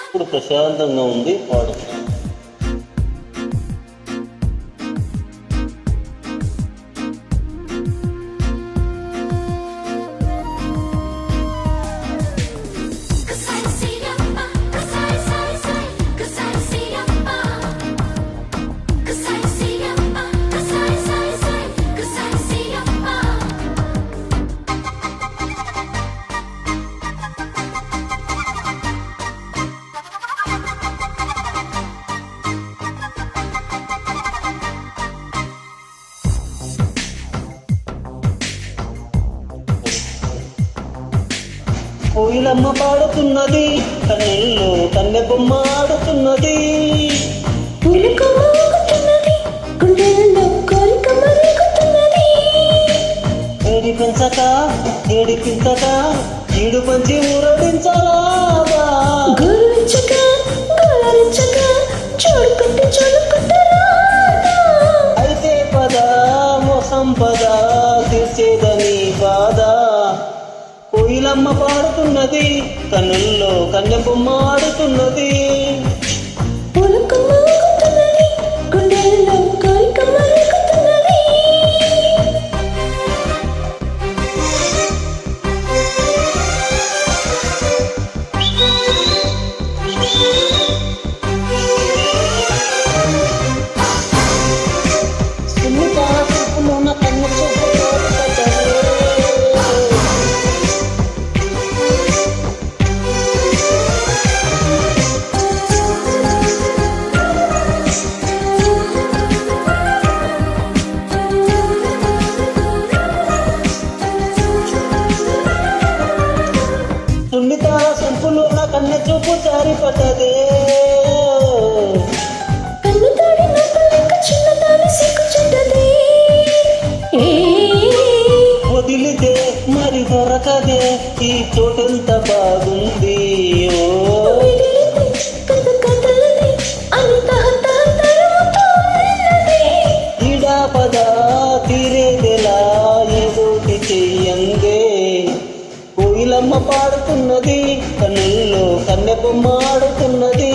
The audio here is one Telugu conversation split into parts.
ఇప్పుడు ప్రశాంతంగా ఉంది పాడు. కోయిలమ్మ పాడుతున్నది, కన్నుల్లో కన్నె బొమ్మ ఆడుతున్నది. ఏడిపించక ఏడిపించక ఈడు పంచి ఊరడించరాదా, అయితే పద మోసం పద తీర్చేదని బాధ. కోయిలమ్మ పాడుతున్నది, కన్నుల్లో కన్నె బొమ్మ ఆడుతున్నది. సున్నితాల సంపులో నా కన్నె చూపు జారిపడ్డదే, వదిలితే మరి దొరకదే ఈ చోటెంత బాగుంది. ఈడా పద తీరేదెలా ఏదోటి చెయ్యందే. కోయిలమ్మ పాడుతున్నది, కన్నుల్లో కన్నె బొమ్మ ఆడుతున్నది.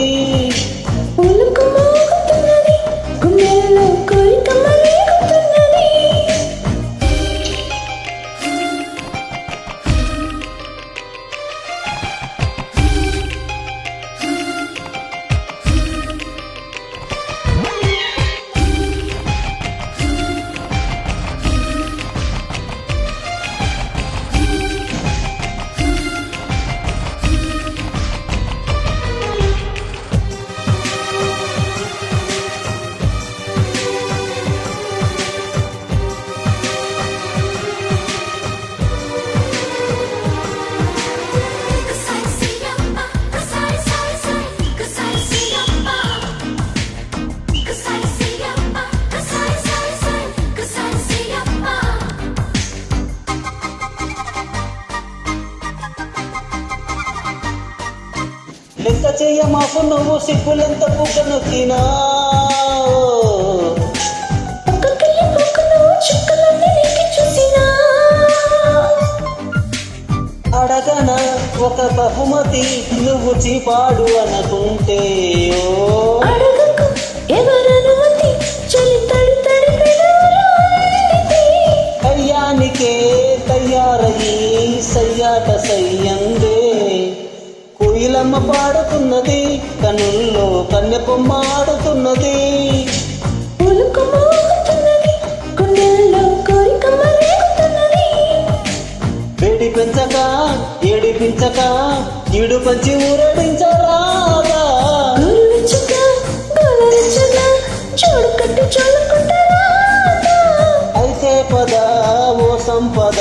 లెక్క చెయ్య మాకు నువ్వు సిగ్గులెంత పుక్క నొక్కినా, అడగన ఒక బహుమతి నువ్వు చీపాడు అనుకుంటే. కయ్యానికే తయారయ్యి సయ్యాట సయ్యందే. కోయిలమ్మ పాడుతున్నది, కన్నుల్లో కన్నె బొమ్మ ఆడుతున్నది. ఏడిపించక ఏడిపించక ఈడు పంచి ఊరడించరాదా, అయితే పద ఓ సంపద